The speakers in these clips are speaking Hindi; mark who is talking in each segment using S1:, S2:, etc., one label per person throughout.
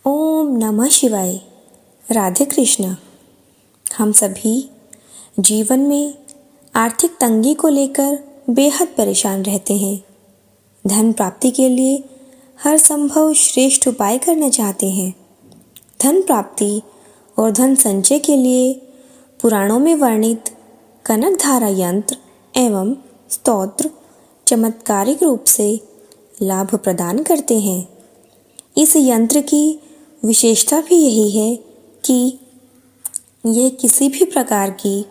S1: ओम नमः शिवाय। राधे कृष्ण। हम सभी जीवन में आर्थिक तंगी को लेकर बेहद परेशान रहते हैं। धन प्राप्ति के लिए हर संभव श्रेष्ठ उपाय करना चाहते हैं। धन प्राप्ति और धन संचय के लिए पुराणों में वर्णित कनकधारा यंत्र एवं स्तोत्र चमत्कारिक रूप से लाभ प्रदान करते हैं। इस यंत्र की विशेषता भी यही है कि यह किसी भी प्रकार की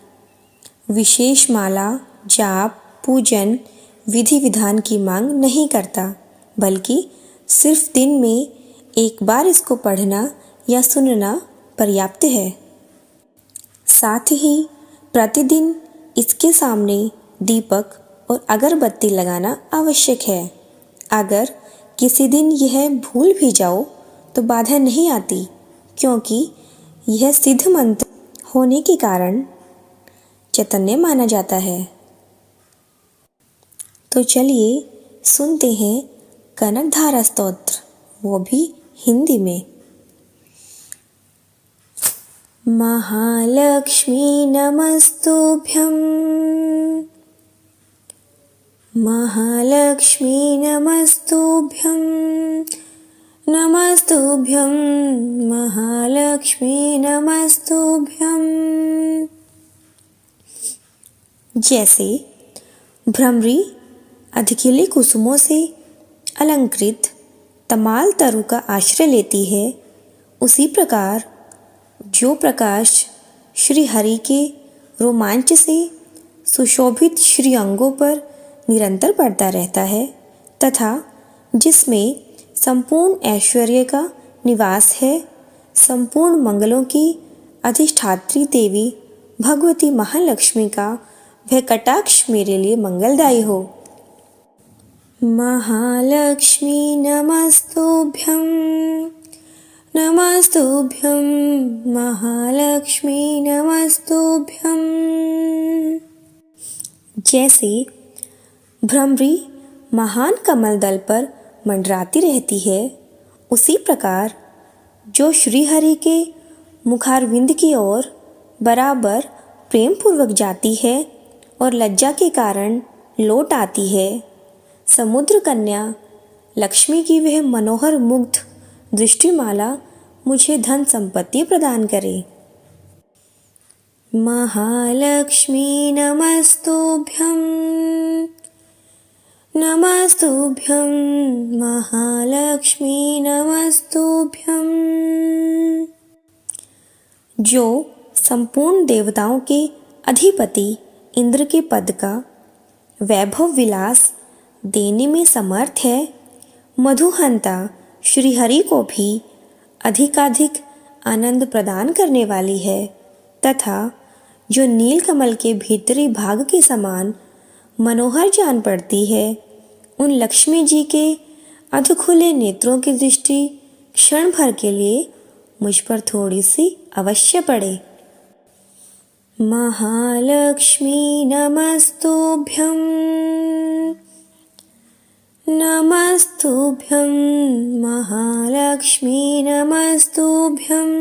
S1: विशेष माला, जाप, पूजन, विधि विधान की मांग नहीं करता, बल्कि सिर्फ दिन में एक बार इसको पढ़ना या सुनना पर्याप्त है। साथ ही प्रतिदिन इसके सामने दीपक और अगरबत्ती लगाना आवश्यक है। अगर किसी दिन यह भूल भी जाओ तो बाधा नहीं आती, क्योंकि यह सिद्ध मंत्र होने के कारण चैतन्य माना जाता है। तो चलिए सुनते हैं कनकधारा स्तोत्र, वो भी हिंदी में। महालक्ष्मी नमस्तुभ्यं, महालक्ष्मी नमस्तुभ्यं, नमस्तुभ्यं महालक्ष्मी नमस्तुभ्यं। जैसे भ्रमरी अधिखिले कुसुमों से अलंकृत तमाल तरु का आश्रय लेती है, उसी प्रकार जो प्रकाश श्री हरि के रोमांच से सुशोभित श्री अंगों पर निरंतर पड़ता रहता है तथा जिसमें संपूर्ण ऐश्वर्य का निवास है, संपूर्ण मंगलों की अधिष्ठात्री देवी भगवती महालक्ष्मी का वह कटाक्ष मेरे लिए मंगलदायी हो। महालक्ष्मी नमस्तुभ्यं, नमस्तुभ्यं महालक्ष्मी नमस्तुभ्यं। जैसे भ्रमरी महान कमल दल पर मंडराती रहती है, उसी प्रकार जो श्रीहरि के मुखारविंद की ओर बराबर प्रेम पूर्वक जाती है और लज्जा के कारण लौट आती है, समुद्र कन्या लक्ष्मी की वह मनोहर मुग्ध दृष्टिमाला मुझे धन संपत्ति प्रदान करे। महालक्ष्मी नमस्तुभ्यं, नमस्तुभ्यं महालक्ष्मी नमस्तुभ्यं। जो संपूर्ण देवताओं के अधिपति इंद्र के पद का वैभव विलास देने में समर्थ है, मधुहंता श्रीहरि को भी अधिकाधिक आनंद प्रदान करने वाली है तथा जो नीलकमल के भीतरी भाग के समान मनोहर जान पड़ती है, उन लक्ष्मी जी के अधखुले नेत्रों की दृष्टि क्षण भर के लिए मुझ पर थोड़ी सी अवश्य पड़े। महालक्ष्मी नमस्तुभ्यं, नमस्तुभ्यं महालक्ष्मी नमस्तुभ्यं।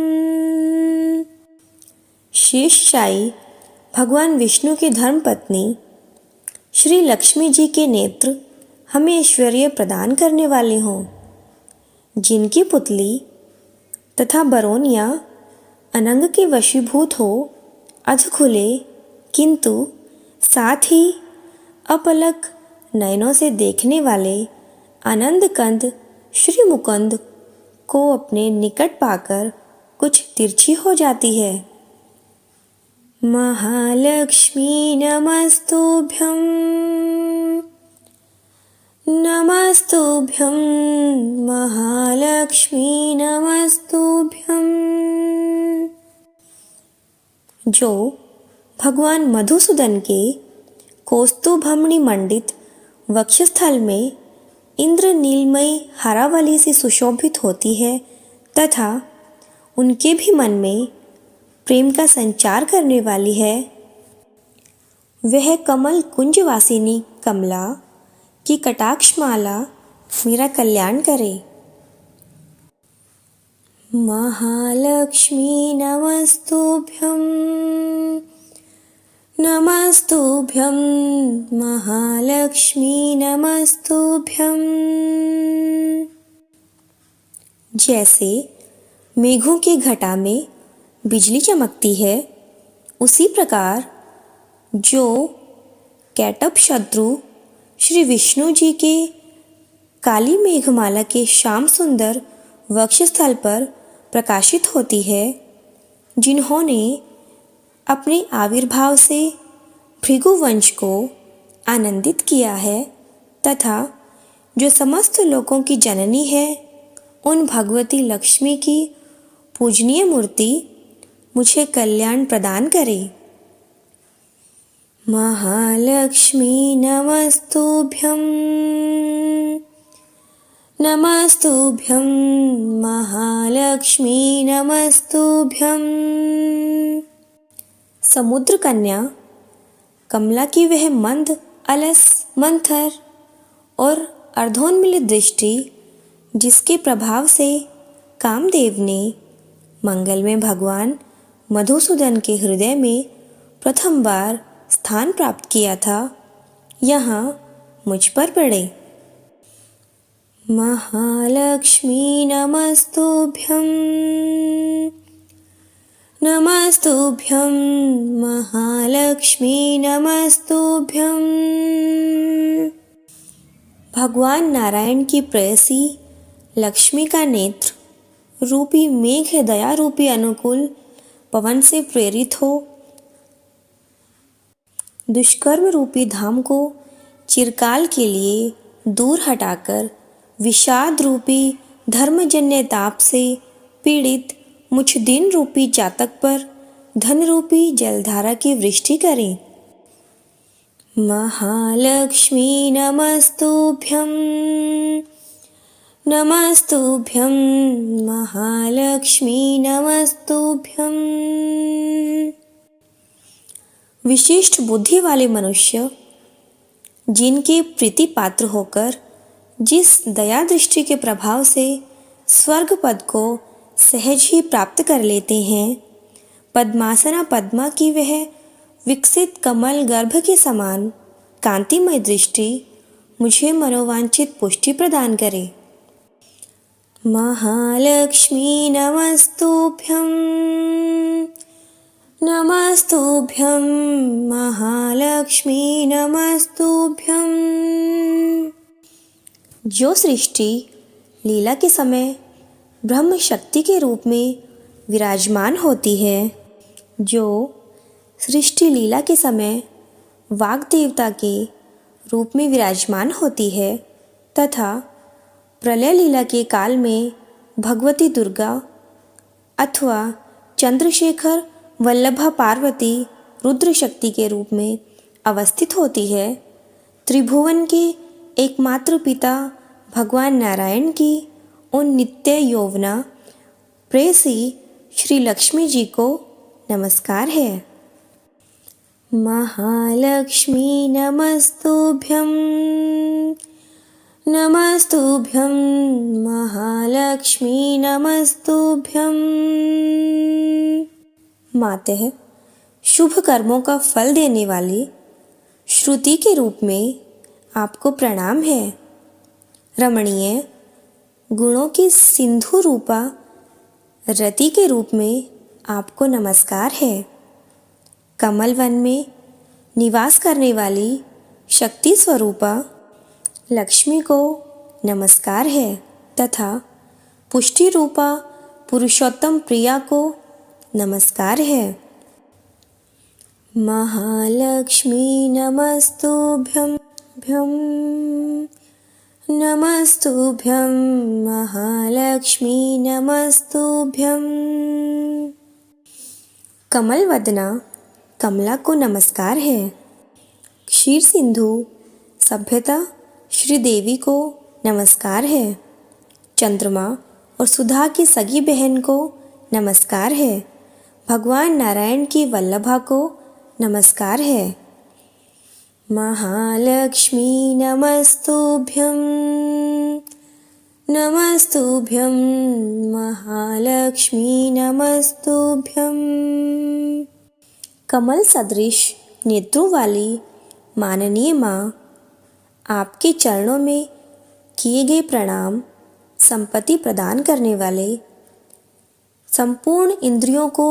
S1: शेषशायी भगवान विष्णु की धर्मपत्नी श्री लक्ष्मी जी के नेत्र हमें ऐश्वर्य प्रदान करने वाले हों, जिनकी पुतली तथा बरौनिया अनंग के वशीभूत हो, अधखुले किंतु साथ ही अपलक नयनों से देखने वाले आनंद कंद श्री मुकुंद को अपने निकट पाकर कुछ तिरछी हो जाती है। महालक्ष्मी नमस्तुभ्यं, नमस्तुभ्यं महालक्ष्मी नमस्तुभ्यं। जो भगवान मधुसूदन के कौस्तुभमणि मंडित वक्षस्थल में इंद्र नीलमयी हरावली से सुशोभित होती है तथा उनके भी मन में प्रेम का संचार करने वाली है, वह कमल कुंजवासिनी कमला की कटाक्ष माला मेरा कल्याण करे। महालक्ष्मी नमस्तुभ्यं, नमस्तुभ्यं महालक्ष्मी नमस्तुभ्यं। जैसे मेघों की घटा में बिजली चमकती है, उसी प्रकार जो कैटभ शत्रु श्री विष्णु जी के काली मेघमाला के श्याम सुंदर वक्षस्थल पर प्रकाशित होती है, जिन्होंने अपने आविर्भाव से भृगुवंश को आनंदित किया है तथा जो समस्त लोकों की जननी है, उन भगवती लक्ष्मी की पूजनीय मूर्ति मुझे कल्याण प्रदान करे। महालक्ष्मी नमस्तुभ्यं, नमस्तुभ्यं महालक्ष्मी नमस्तुभ्यं। समुद्र कन्या कमला की वह मंद, अलस, मंथर और अर्धोन्मिलित दृष्टि, जिसके प्रभाव से कामदेव ने मंगल में भगवान मधुसूदन के हृदय में प्रथम बार स्थान प्राप्त किया था, यहाँ मुझ पर पड़े। महालक्ष्मी नमस्तुभ्यं, नमस्तुभ्यं महालक्ष्मी नमस्तुभ्यं। भगवान नारायण की प्रेयसी लक्ष्मी का नेत्र रूपी मेघ दया रूपी अनुकूल पवन से प्रेरित हो दुष्कर्म रूपी धाम को चिरकाल के लिए दूर हटाकर विषाद रूपी धर्मजन्य ताप से पीड़ित मुझ दिन रूपी जातक पर धन रूपी जलधारा की वृष्टि करें। महालक्ष्मी नमस्तुभ्यं, नमस्तुभ्यं महालक्ष्मी नमस्तुभ्यं। विशिष्ट बुद्धि वाले मनुष्य जिनके प्रीति पात्र होकर जिस दया दृष्टि के प्रभाव से स्वर्ग पद को सहज ही प्राप्त कर लेते हैं, पद्मासना पद्मा की वह विकसित कमल गर्भ के समान कांतिमय दृष्टि मुझे मनोवांछित पुष्टि प्रदान करे। महालक्ष्मी नमस्तुभ्यं, नमस्तुभ्यं महालक्ष्मी नमस्तुभ्यं। जो सृष्टि लीला के समय ब्रह्म शक्ति के रूप में विराजमान होती है, जो सृष्टि लीला के समय वाग देवता के रूप में विराजमान होती है तथा प्रलय लीला के काल में भगवती दुर्गा अथवा चंद्रशेखर वल्लभा पार्वती रुद्र शक्ति के रूप में अवस्थित होती है, त्रिभुवन के एकमात्र पिता भगवान नारायण की उन नित्य यौवना प्रेयसी श्री लक्ष्मी जी को नमस्कार है। महालक्ष्मी नमस्तुभ्यं, नमस्तुभ्यं महालक्ष्मी नमस्तुभ्यं। मातः शुभ कर्मों का फल देने वाली श्रुति के रूप में आपको प्रणाम है। रमणीय गुणों की सिंधु रूपा रति के रूप में आपको नमस्कार है। कमल वन में निवास करने वाली शक्ति स्वरूपा लक्ष्मी को नमस्कार है तथा पुष्टि रूपा पुरुषोत्तम प्रिया को नमस्कार है। महालक्ष्मी नमस्तुभ्यं, नमस्तुभ्यं महालक्ष्मी नमस्तुभ्यं। कमल वदना कमला को नमस्कार है। क्षीर सिंधु सभ्यता श्री देवी को नमस्कार है। चंद्रमा और सुधा की सगी बहन को नमस्कार है। भगवान नारायण की वल्लभा को नमस्कार है। महालक्ष्मी नमस्तुभ्यं, नमस्तुभ्यं महालक्ष्मी नमस्तुभ्यं। कमल सदृश नेत्रों वाली माननीय माँ, आपके चरणों में किए गए प्रणाम संपत्ति प्रदान करने वाले, संपूर्ण इंद्रियों को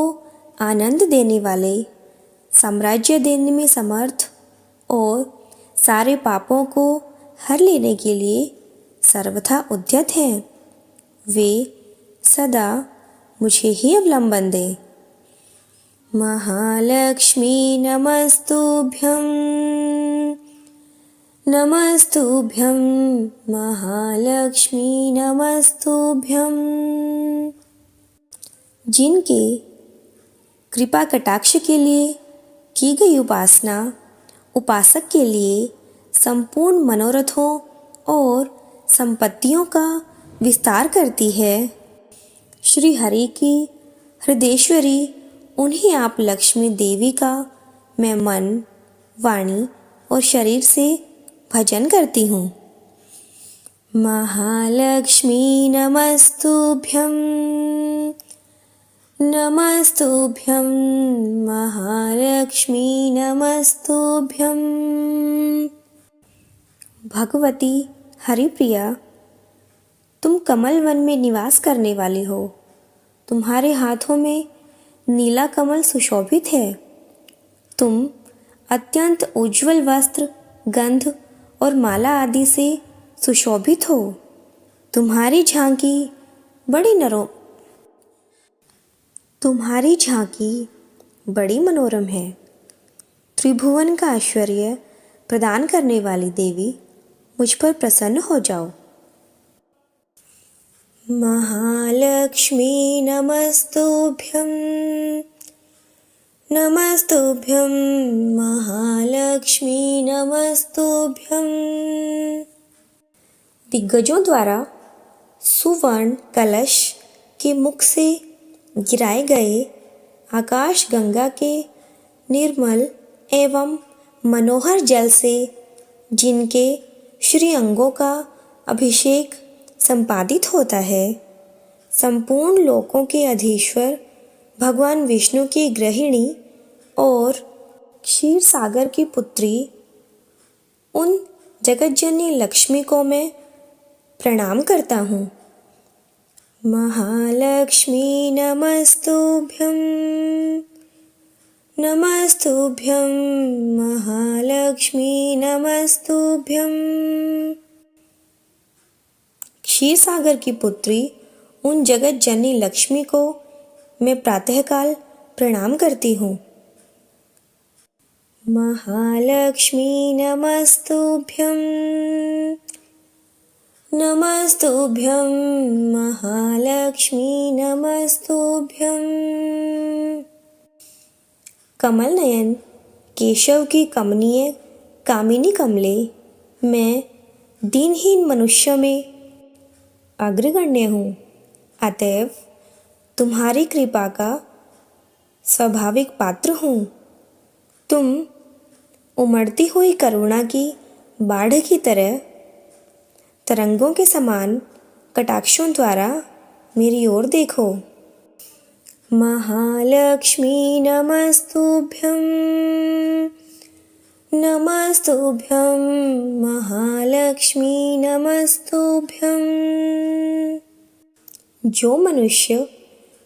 S1: आनंद देने वाले, साम्राज्य देने में समर्थ और सारे पापों को हर लेने के लिए सर्वथा उद्यत हैं। वे सदा मुझे ही अवलंबन दें। महालक्ष्मी नमस्तुभ्यं, नमस्तुभ्यं महालक्ष्मी नमस्तुभ्यं। जिनके कृपा कटाक्ष के लिए की गई उपासना उपासक के लिए संपूर्ण मनोरथों और संपत्तियों का विस्तार करती है, श्री हरि की हृदयेश्वरी उन्हीं आप लक्ष्मी देवी का मैं मन, वाणी और शरीर से भजन करती हूँ। महालक्ष्मी नमस्तुभ्यं, नमस्तुभ्यं महालक्ष्मी नमस्तुभ्यं। भगवती हरिप्रिया, तुम कमल वन में निवास करने वाली हो। तुम्हारे हाथों में नीला कमल सुशोभित है। तुम अत्यंत उज्जवल वस्त्र, गंध और माला आदि से सुशोभित हो। तुम्हारी झांकी बड़ी मनोरम है। त्रिभुवन का ऐश्वर्य प्रदान करने वाली देवी, मुझ पर प्रसन्न हो जाओ। महालक्ष्मी नमस्तुभ्यं, नमस्तुभ्यं महालक्ष्मी नमस्तुभ्यं। दिग्गजों द्वारा सुवर्ण कलश के मुख से गिराए गए आकाश गंगा के निर्मल एवं मनोहर जल से जिनके श्री अंगों का अभिषेक संपादित होता है, संपूर्ण लोकों के अधीश्वर भगवान विष्णु की गृहिणी और क्षीर सागर की पुत्री उन जगतजननी लक्ष्मी को मैं प्रणाम करता हूँ। महालक्ष्मी नमस्तुभ्यं, नमस्तुभ्यं महालक्ष्मी नमस्तुभ्यं। क्षीर सागर की पुत्री उन जगत जननी लक्ष्मी को मैं प्रातःकाल प्रणाम करती हूँ। महालक्ष्मी नमस्तुभ्यं, नमस्तुभ्यं महालक्ष्मी नमस्तुभ्यं। कमल नयन केशव की कमनीय कामिनी कमले, मैं दीनहीन मनुष्य में अग्रगण्य हूँ। अतएव तुम्हारी कृपा का स्वाभाविक पात्र हूँ। तुम उमड़ती हुई करुणा की बाढ़ की तरह तरंगों के समान कटाक्षों द्वारा मेरी ओर देखो। महालक्ष्मी नमस्तुभ्यं, नमस्तुभ्यं महालक्ष्मी नमस्तुभ्यं। जो मनुष्य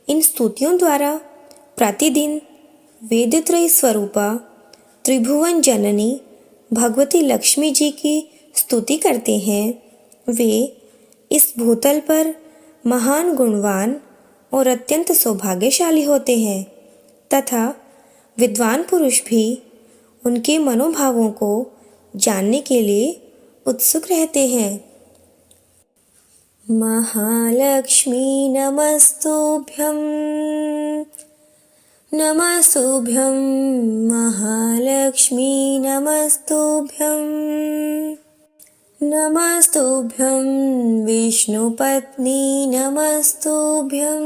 S1: इन स्तुतियों द्वारा प्रतिदिन वेदत्रयी स्वरूपा त्रिभुवन जननी भगवती लक्ष्मी जी की स्तुति करते हैं, वे इस भूतल पर महान गुणवान और अत्यंत सौभाग्यशाली होते हैं तथा विद्वान पुरुष भी उनके मनोभावों को जानने के लिए उत्सुक रहते हैं। महालक्ष्मी नमस्तुभ्यं, नमस्तुभ्यं महालक्ष्मी नमस्तुभ्यं। नमस्तुभ्यं विष्णुपत्नी नमस्तुभ्यं।